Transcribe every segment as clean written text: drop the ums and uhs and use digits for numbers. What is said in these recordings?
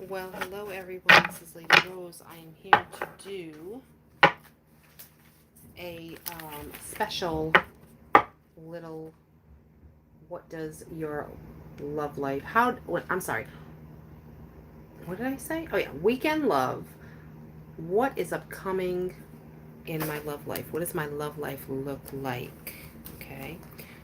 Well, hello everyone. This is Lady Rose. I am here to do a special little what does your love life I'm sorry. What did I say? Oh yeah, weekend love. What is upcoming in my love life? What does my love life look like? Okay.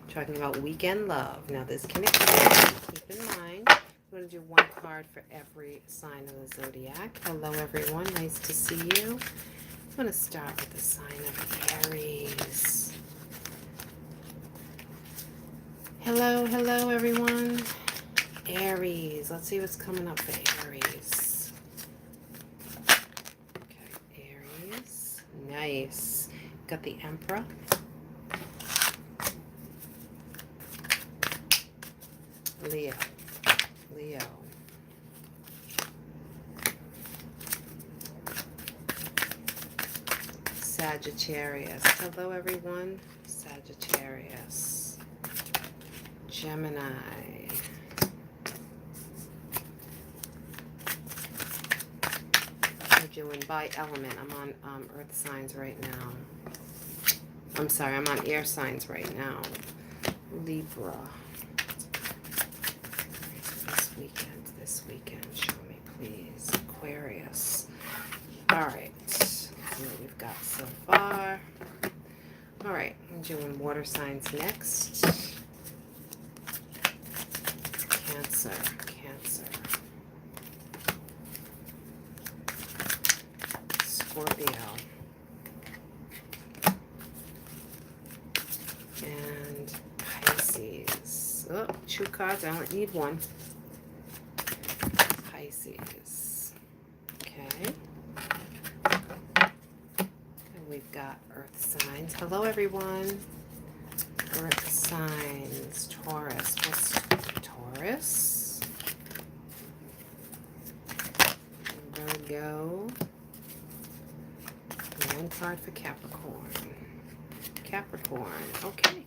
Talking about weekend love. Now this can extend. Keep in mind I'm going to do one card for every sign of the zodiac. Hello everyone. Nice to see you. I'm going to start with the sign of Aries. Hello everyone. Aries. Let's see what's coming up for Aries. Okay, Aries. Nice. Got the Emperor. Leo. Sagittarius. Hello everyone. Sagittarius. Gemini. I'm doing by element. I'm on earth signs right now. I'm sorry, I'm on air signs right now. Libra. This weekend, show me please. Aquarius. Alright. Let's see what we've got so far. Alright, I'm doing water signs next. Cancer. Scorpio. And Pisces. Oh, 2 cards. I only need 1. Pisces. Okay. And we've got earth signs. Hello, everyone. Earth signs. Taurus. What's Taurus? Virgo. 1 card for Capricorn. Okay.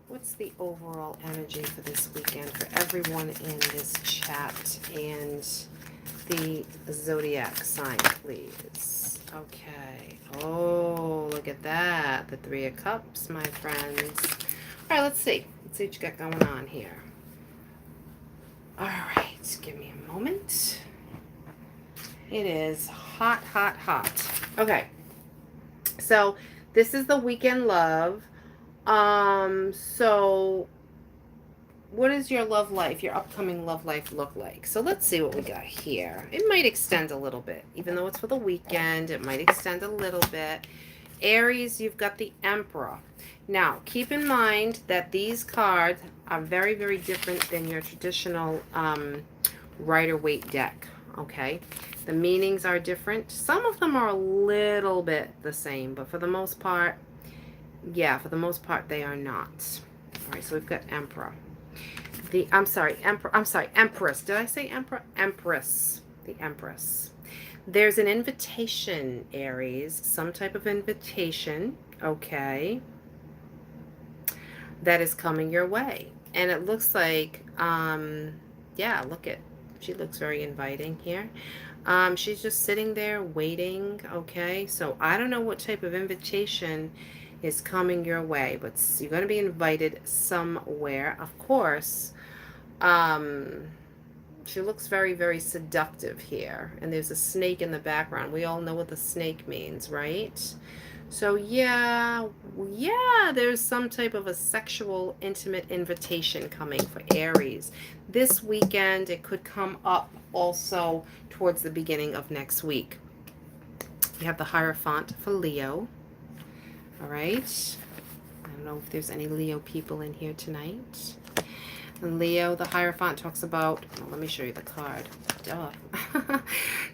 What's the overall energy for this weekend for everyone in this chat and the zodiac sign, please? Okay. Oh, look at that. The 3 of Cups, my friends. All right, let's see. Let's see what you got going on here. All right, give me a moment. It is hot. Okay. So this is the weekend love. So what does your love life, your upcoming love life look like? So let's see what we got here. It might extend a little bit. Even though it's for the weekend, it might extend a little bit. Aries, you've got the Emperor. Now, keep in mind that these cards are very, very different than your traditional Rider-Waite deck, okay? The meanings are different. Some of them are a little bit the same, but for the most part, yeah, for the most part, they are not. All right, so we've got Emperor. Empress. Did I say Emperor? Empress. The Empress. There's an invitation, Aries. Some type of invitation, okay, that is coming your way. And it looks like, yeah, she looks very inviting here. She's just sitting there waiting, okay? So I don't know what type of invitation is coming your way, but you're going to be invited somewhere. Of course, she looks very, very seductive here. And there's a snake in the background. We all know what the snake means, right? So yeah, there's some type of a sexual, intimate invitation coming for Aries. This weekend, it could come up also towards the beginning of next week. You have the Hierophant for Leo. All right. I don't know if there's any Leo people in here tonight. And Leo, the Hierophant talks about, let me show you the card. Duh.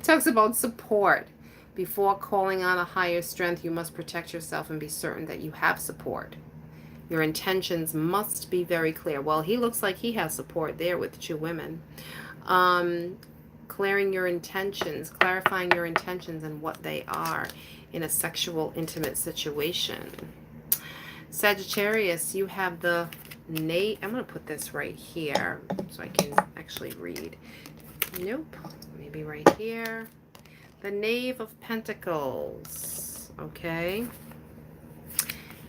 Talks about support. Before calling on a higher strength, you must protect yourself and be certain that you have support. Your intentions must be very clear. Well, he looks like he has support there with 2 women. Clarifying your intentions and what they are in a sexual, intimate situation. Sagittarius, you have the I'm going to put this right here so I can actually read. Nope. Maybe right here. The Knave of Pentacles. Okay.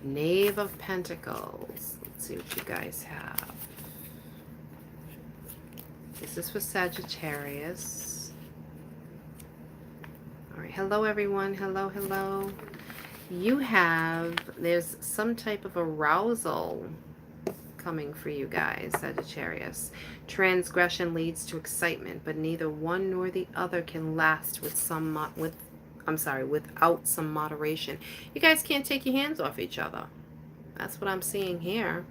Knave of Pentacles. Let's see what you guys have. This is for Sagittarius. All right. Hello, everyone. Hello, hello. You have, there's some type of arousal coming for you guys, Sagittarius. Transgression leads to excitement, but neither one nor the other can last without some moderation. You guys can't take your hands off each other. That's what I'm seeing here.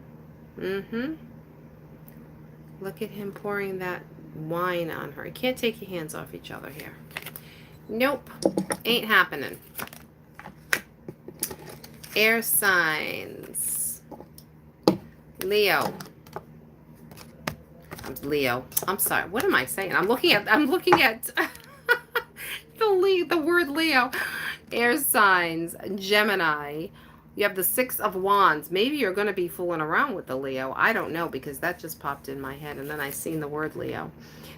Look at him pouring that wine on her. You can't take your hands off each other here. Nope. Ain't happening. Air signs. Leo. Leo. I'm sorry. What am I saying? I'm looking at the word Leo. Air signs. Gemini. You have the Six of Wands. Maybe you're going to be fooling around with the Leo. I don't know, because that just popped in my head and then I seen the word Leo.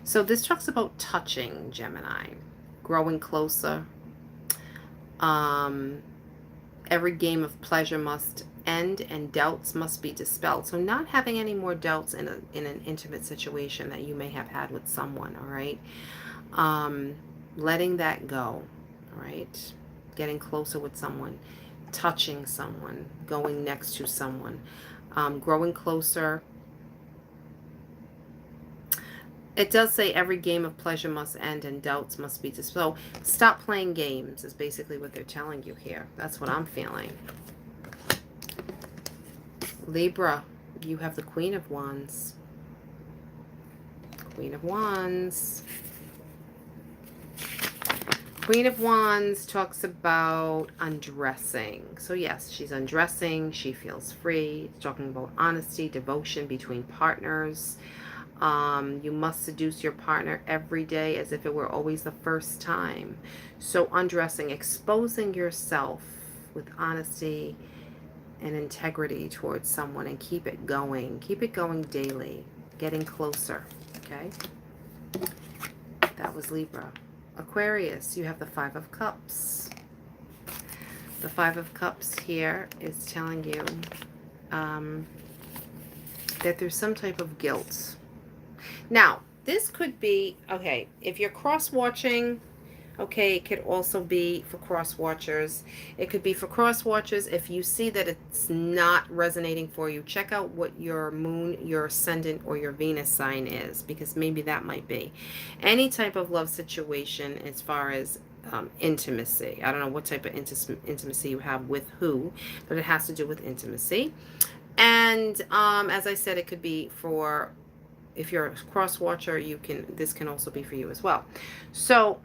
So this talks about touching, Gemini. Growing closer. Every game of pleasure must end and doubts must be dispelled. So not having any more doubts in an intimate situation that you may have had with someone, all right? Letting that go, all right? Getting closer with someone, touching someone, going next to someone, growing closer. It does say every game of pleasure must end and doubts must be dispelled. So stop playing games is basically what they're telling you here. That's what I'm feeling. Libra, you have the Queen of Wands. Queen of Wands. Queen of Wands talks about undressing. So yes, she's undressing. She feels free. It's talking about honesty, devotion between partners. You must seduce your partner every day as if it were always the first time. So undressing, exposing yourself with honesty and integrity towards someone, and keep it going. Keep it going daily. Getting closer. Okay? That was Libra. Aquarius, you have the Five of Cups. The Five of Cups here is telling you that there's some type of guilt. Now, this could be, okay, if you're cross-watching, okay, it could also be for cross-watchers. It could be for cross-watchers if you see that it's not resonating for you. Check out what your moon, your ascendant, or your Venus sign is, because maybe that might be. Any type of love situation as far as intimacy. I don't know what type of intimacy you have with who, but it has to do with intimacy. And as I said, it could be for, if you're a cross-watcher, this can also be for you as well. So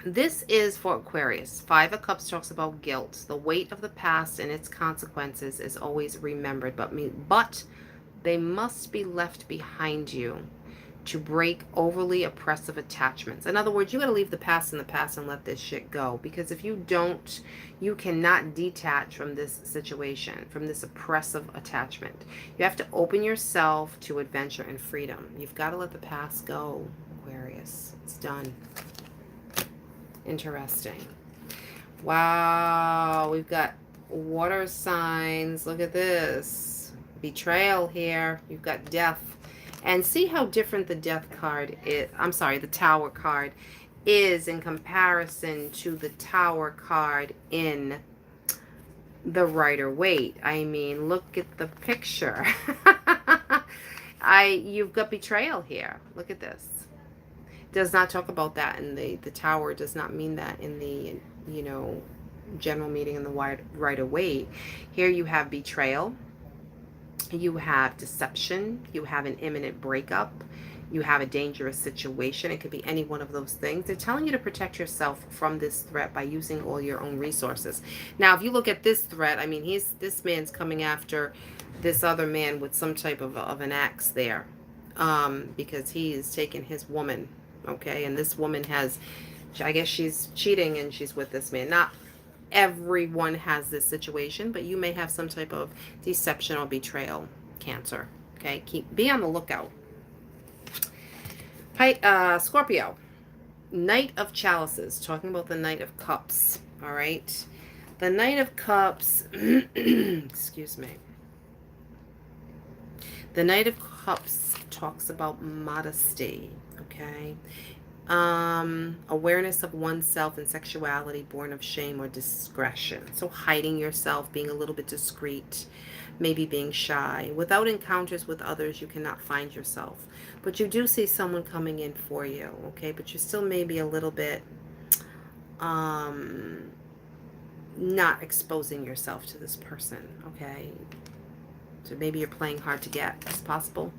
this is for Aquarius. Five of Cups talks about guilt. The weight of the past and its consequences is always remembered, but they must be left behind you to break overly oppressive attachments. In other words, you got to leave the past in the past and let this shit go, because if you don't, you cannot detach from this situation, from this oppressive attachment. You have to open yourself to adventure and freedom. You've got to let the past go, Aquarius. It's done. Interesting. Wow, we've got water signs. Look at this. Betrayal here. You've got death. And see how different the death card is. I'm sorry, the Tower card is in comparison to the Tower card in the Rider-Waite. I mean, look at the picture. You've got betrayal here. Look at this. Does not talk about that in the Tower. Does not mean that in the, you know, general meaning in the Rider-Waite. Here you have betrayal. You have deception. You have an imminent breakup. You have a dangerous situation. It could be any one of those things. They're telling you to protect yourself from this threat by using all your own resources. Now, if you look at this threat, I mean, this man's coming after this other man with some type of an axe there, because he's taken his woman, okay? And this woman has, I guess she's cheating and she's with this man. Not everyone has this situation, but you may have some type of deception or betrayal, Cancer. Okay, be on the lookout. Scorpio, Knight of Chalices, talking about the Knight of Cups, all right? The Knight of Cups, excuse me. The Knight of Cups talks about modesty, okay? Awareness of oneself and sexuality born of shame or discretion. So hiding yourself, being a little bit discreet, maybe being shy. Without encounters with others, you cannot find yourself. But you do see someone coming in for you, okay? But you still may be a little bit not exposing yourself to this person, okay? So maybe you're playing hard to get. It's possible.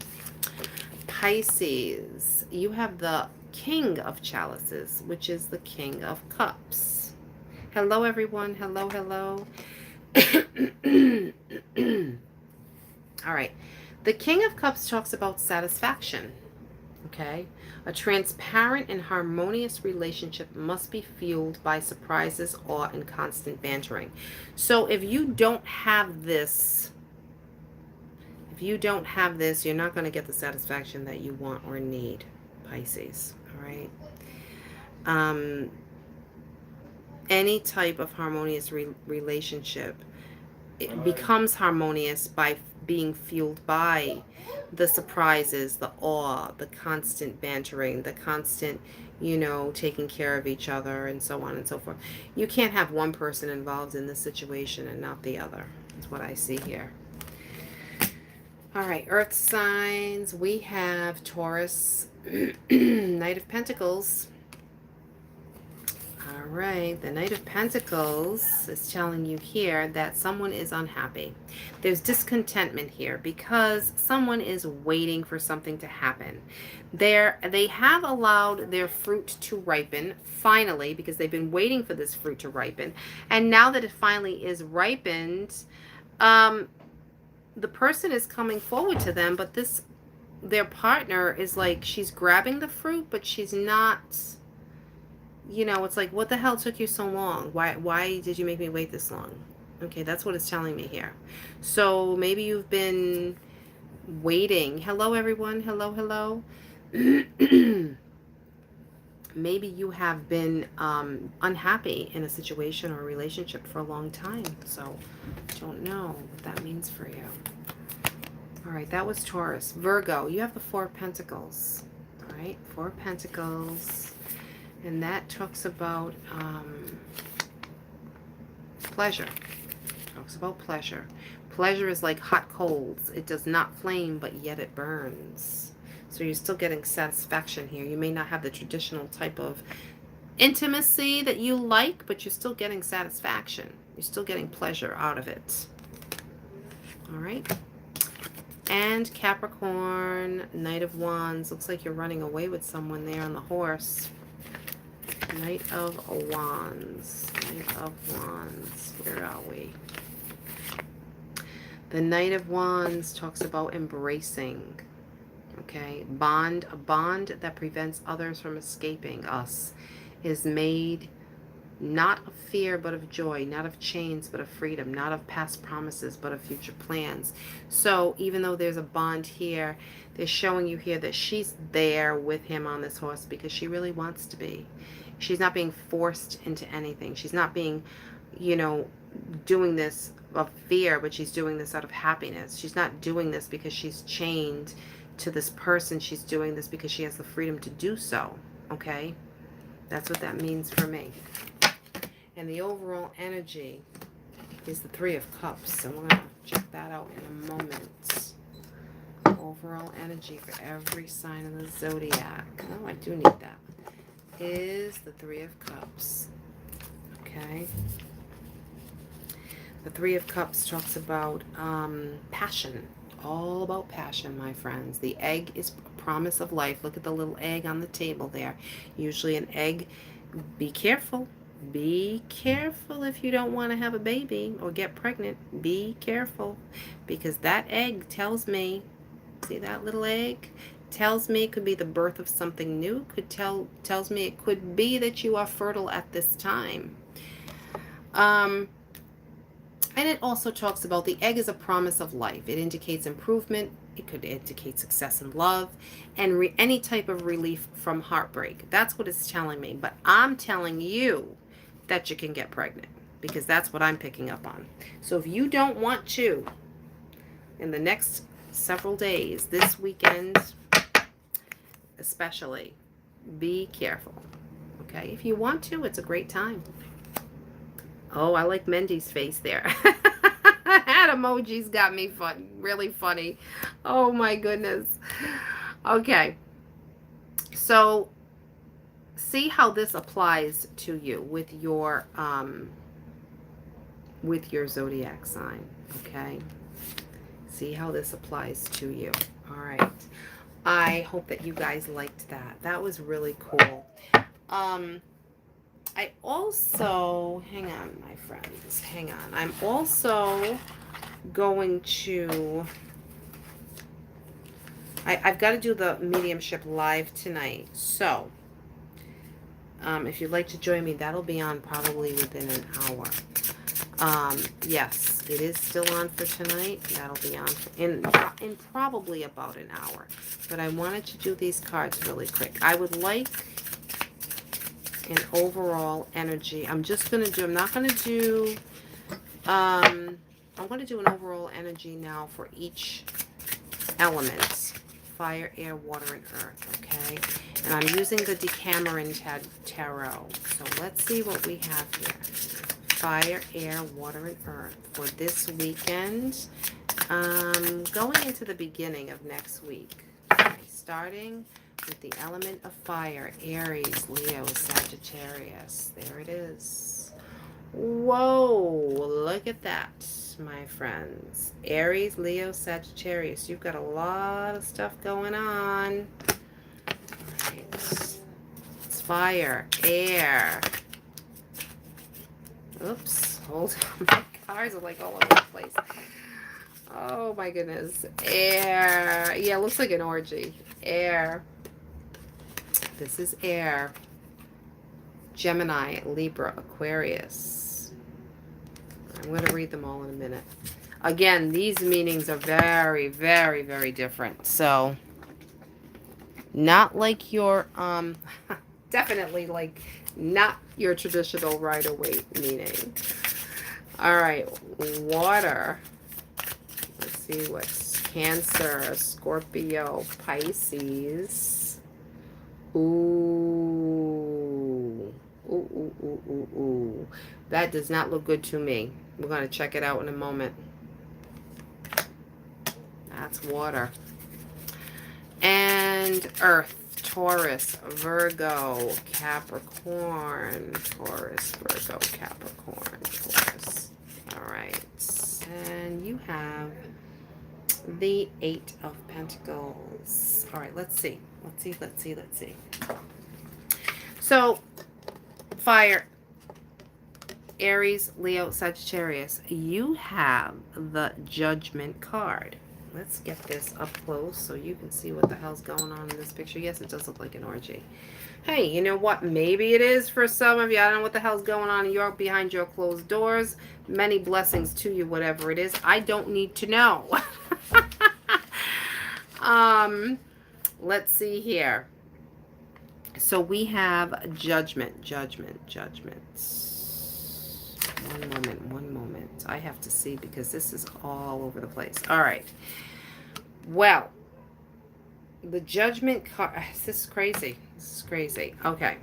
Pisces, you have the King of Chalices, which is the King of Cups. Hello, everyone. Hello, hello. All right. The King of Cups talks about satisfaction. Okay. A transparent and harmonious relationship must be fueled by surprises, awe, and constant bantering. So if you don't have this, you're not going to get the satisfaction that you want or need, Pisces. All right. Any type of harmonious relationship, it becomes harmonious by being fueled by the surprises, the awe, the constant bantering, the constant, taking care of each other, and so on and so forth. You can't have one person involved in this situation and not the other, is what I see here. All right, earth signs. We have Taurus, Knight of Pentacles. All right, the Knight of Pentacles is telling you here that someone is unhappy. There's discontentment here because someone is waiting for something to happen. They have allowed their fruit to ripen, finally, because they've been waiting for this fruit to ripen. And now that it finally is ripened, the person is coming forward to them, but their partner is like, she's grabbing the fruit, but she's not, it's like, what the hell took you so long? Why did you make me wait this long? Okay, that's what it's telling me here. So maybe you've been waiting. Hello, everyone. Hello, hello. Maybe you have been unhappy in a situation or a relationship for a long time. So don't know what that means for you. All right, that was Taurus. Virgo, you have the Four of Pentacles. All right, Four of Pentacles. And that talks about pleasure. Talks about pleasure. Pleasure is like hot coals. It does not flame, but yet it burns. So you're still getting satisfaction here. You may not have the traditional type of intimacy that you like, but you're still getting satisfaction. You're still getting pleasure out of it. All right. And Capricorn, Knight of Wands. Looks like you're running away with someone there on the horse. Knight of Wands. Knight of Wands. Where are we? The Knight of Wands talks about embracing. Okay, a bond that prevents others from escaping us is made not of fear but of joy, not of chains but of freedom, not of past promises but of future plans. So even though there's a bond here, they're showing you here that she's there with him on this horse because she really wants to be. She's not being forced into anything. She's not being, doing this of fear, but she's doing this out of happiness. She's not doing this because she's chained to this person. She's doing this because she has the freedom to do so. Okay, that's what that means for me. And the overall energy is the Three of Cups, so we're going to check that out in a moment. Overall energy for every sign of the zodiac. Oh, I do need that. Is the Three of Cups. Okay. The Three of Cups talks about passion. All about passion, my friends. The egg is a promise of life. Look at the little egg on the table there. Usually an egg. Be careful. Be careful if you don't want to have a baby or get pregnant. Be careful, because that egg tells me, see that little egg? Tells me it could be the birth of something new. Tells me it could be that you are fertile at this time. And it also talks about the egg is a promise of life. It indicates improvement It could indicate success in love and any type of relief from heartbreak. That's what it's telling me. But I'm telling you that you can get pregnant because that's what I'm picking up on. So if you don't want to, in the next several days, this weekend especially, be careful. Okay? If you want to, it's a great time. Oh, I like Mendy's face there. That emoji's got me really funny. Oh my goodness. Okay. So see how this applies to you with your zodiac sign, okay? See how this applies to you. All right. I hope that you guys liked that. That was really cool. I also, hang on, my friends, hang on. I'm also going to, I've got to do the mediumship live tonight. So, if you'd like to join me, that'll be on probably within an hour. Yes, it is still on for tonight. That'll be on in probably about an hour. But I wanted to do these cards really quick. I would like an overall energy. I'm not going to do, I'm going to do an overall energy now for each element. Fire, air, water, and earth, okay? And I'm using the Decameron Tarot. So let's see what we have here. Fire, air, water, and earth for this weekend. Going into the beginning of next week. Okay, starting with the element of fire, Aries, Leo, Sagittarius. There it is. Whoa, look at that, my friends. Aries, Leo, Sagittarius. You've got a lot of stuff going on. All right. It's fire, air. Oops, hold on. My cards are like all over the place. Oh my goodness. Air. Yeah, it looks like an orgy. Air. This is air. Gemini, Libra, Aquarius. I'm going to read them all in a minute. Again, these meanings are very, very, very different. So, not like your, definitely like not your traditional Rider-Waite meaning. All right, water. Let's see what's Cancer, Scorpio, Pisces. Ooh. Ooh. That does not look good to me. We're going to check it out in a moment. That's water. And earth. Taurus, Virgo, Capricorn. Taurus, Virgo, Capricorn, Taurus. All right. And you have the Eight of Pentacles. All right, let's see. Let's see. So, fire, Aries, Leo, Sagittarius. You have the Judgment card. Let's get this up close so you can see what the hell's going on in this picture. Yes, it does look like an orgy. Hey, you know what? Maybe it is for some of you. I don't know what the hell's going on behind your closed doors. Many blessings to you, whatever it is. I don't need to know. Let's see here. So we have judgment. One moment. I have to see because this is all over the place. All right. Well, the judgment card. This is crazy. Okay.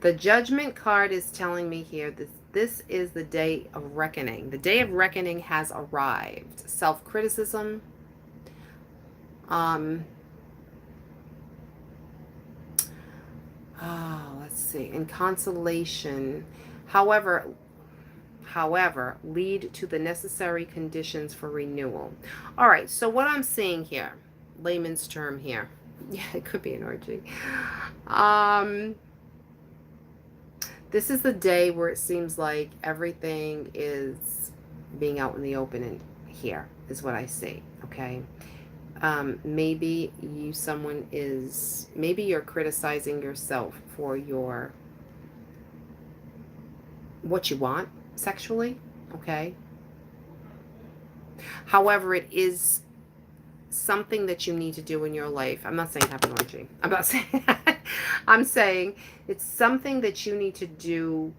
The judgment card is telling me here that this is the day of reckoning. The day of reckoning has arrived. Self-criticism. Let's see. And consolation. However, lead to the necessary conditions for renewal. All right, so what I'm seeing here, layman's term here. Yeah, it could be an orgy. This is the day where it seems like everything is being out in the open, and here is what I see, okay? Maybe you're criticizing yourself for what you want sexually, okay? However, it is something that you need to do in your life. I'm not saying have an orgy. I'm not saying that. I'm saying it's something that you need to do,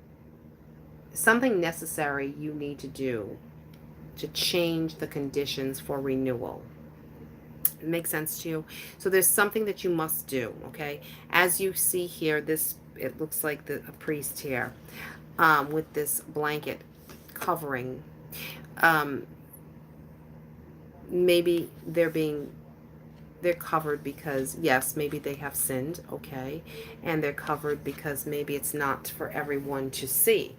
something necessary you need to do to change the conditions for renewal. It makes sense to you? So there's something that you must do, okay? As you see here, this, it looks like a priest here, with this blanket covering. Maybe they're covered because, yes, maybe they have sinned, okay? And they're covered because maybe it's not for everyone to see,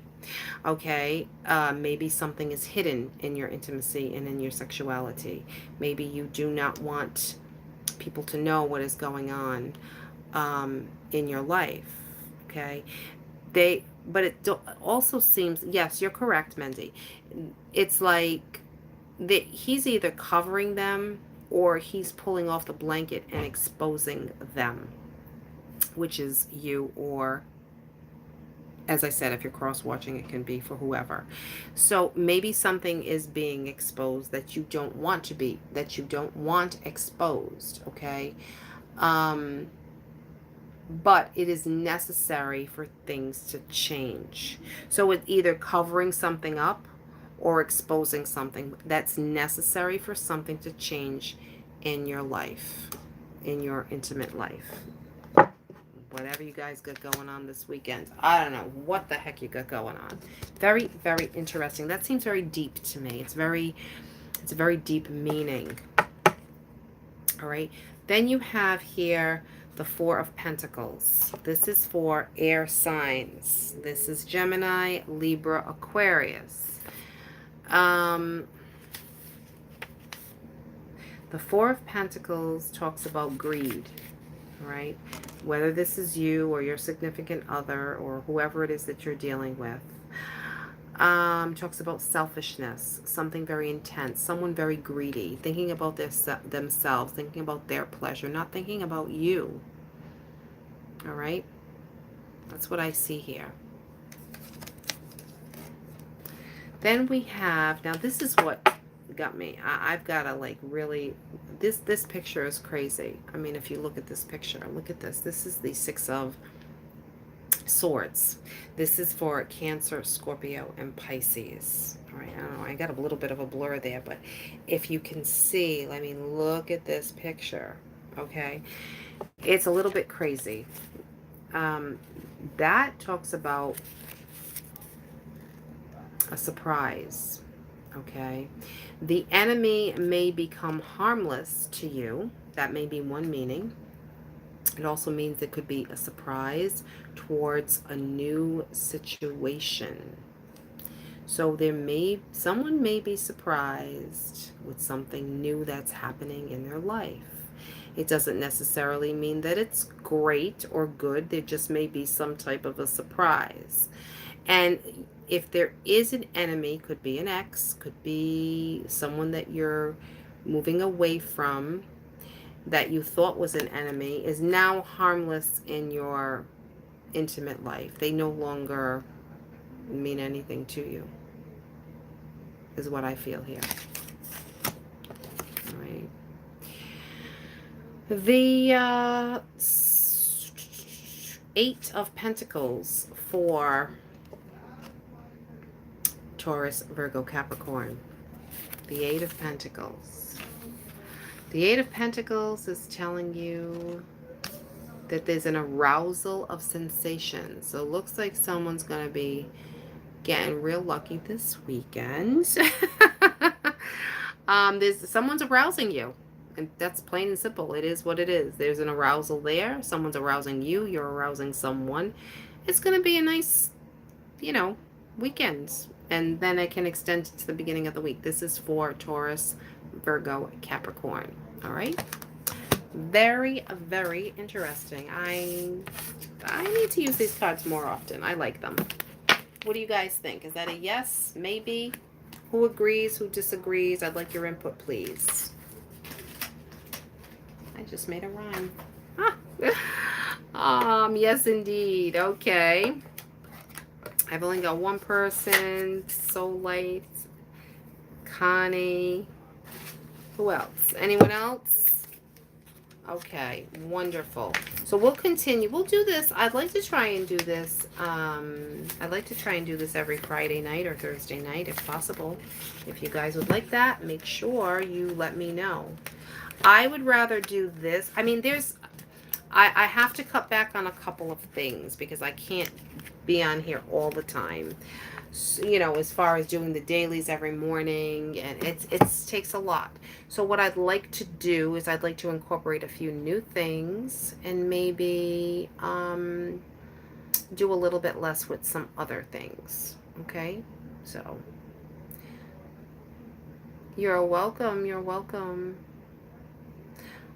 okay? Maybe something is hidden in your intimacy and in your sexuality. Maybe you do not want people to know what is going on in your life, okay? But it also seems, yes, you're correct, Mendy. It's like he's either covering them or he's pulling off the blanket and exposing them, which is you, or, as I said, if you're cross-watching, it can be for whoever. So maybe something is being exposed that you don't want to be, that you don't want exposed, okay? But it is necessary for things to change. So it's either covering something up or exposing something that's necessary for something to change in your life, in your intimate life. Whatever you guys got going on this weekend. I don't know what the heck you got going on. Very, very interesting. That seems very deep to me. It's a very deep meaning. All right. Then you have here the Four of Pentacles. This is for air signs. This is Gemini, Libra, Aquarius. The Four of Pentacles talks about greed, right? Whether this is you or your significant other or whoever it is that you're dealing with. Talks about selfishness, something very intense, someone very greedy, thinking about themselves, thinking about their pleasure, not thinking about you. All right? That's what I see here. Then we have, now this is what got me. I've got to like really, this picture is crazy. I mean, if you look at this picture, look at this. This is the Six of Swords. This is for Cancer, Scorpio, and Pisces. All right, I don't know, I got a little bit of a blur there, but if you can see, I mean, look at this picture, okay? It's a little bit crazy. That talks about a surprise, okay? The enemy may become harmless to you. That may be one meaning. It also means it could be a surprise towards a new situation. So someone may be surprised with something new that's happening in their life. It doesn't necessarily mean that it's great or good. There just may be some type of a surprise. And if there is an enemy, could be an ex, could be someone that you're moving away from, that you thought was an enemy, is now harmless in your intimate life. They no longer mean anything to you, is what I feel here. All right. The Eight of Pentacles for Taurus, Virgo, Capricorn. The Eight of Pentacles. The Eight of Pentacles is telling you that there's an arousal of sensation. So it looks like someone's going to be getting real lucky this weekend. Someone's arousing you. And that's plain and simple. It is what it is. There's an arousal there. Someone's arousing you. You're arousing someone. It's going to be a nice, weekend. And then it can extend to the beginning of the week. This is for Taurus, Virgo, Capricorn. All right? Very, very interesting. I need to use these cards more often. I like them. What do you guys think? Is that a yes? Maybe? Who agrees? Who disagrees? I'd like your input, please. I just made a rhyme. Yes, indeed. Okay. I've only got one person. Soul Light. Connie. Who else? Anyone else? Okay, wonderful. So we'll continue. We'll do this. I'd like to try and do this. I'd like to try and do this every Friday night or Thursday night if possible. If you guys would like that, make sure you let me know. I would rather do this. I mean, I have to cut back on a couple of things because I can't be on here all the time. So, you know, as far as doing the dailies every morning, and it takes a lot. So what I'd like to do is I'd like to incorporate a few new things and maybe do a little bit less with some other things. Okay? So you're welcome. You're welcome.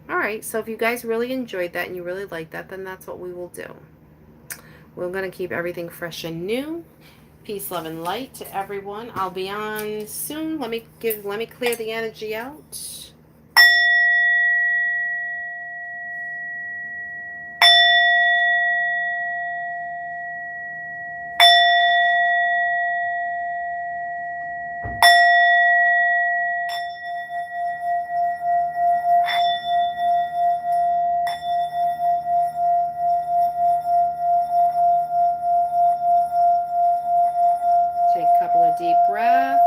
All right, so if you guys really enjoyed that and you really like that, then that's what we will do. We're going to keep everything fresh and new. Peace, love, and light to everyone. I'll be on soon. Let me clear the energy out. Take a couple of deep breaths.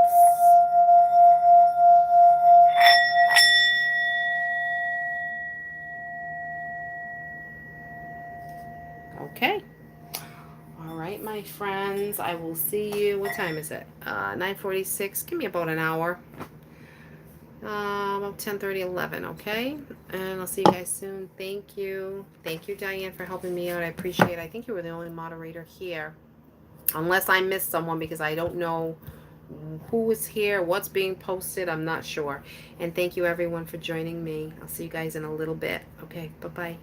Okay. All right, my friends. I will see you. What time is it? 9:46. Give me about an hour. About 10:30, 11. Okay. And I'll see you guys soon. Thank you. Thank you, Diane, for helping me out. I appreciate it. I think you were the only moderator here. Unless I missed someone because I don't know who is here, what's being posted. I'm not sure. And thank you, everyone, for joining me. I'll see you guys in a little bit. Okay. Bye-bye.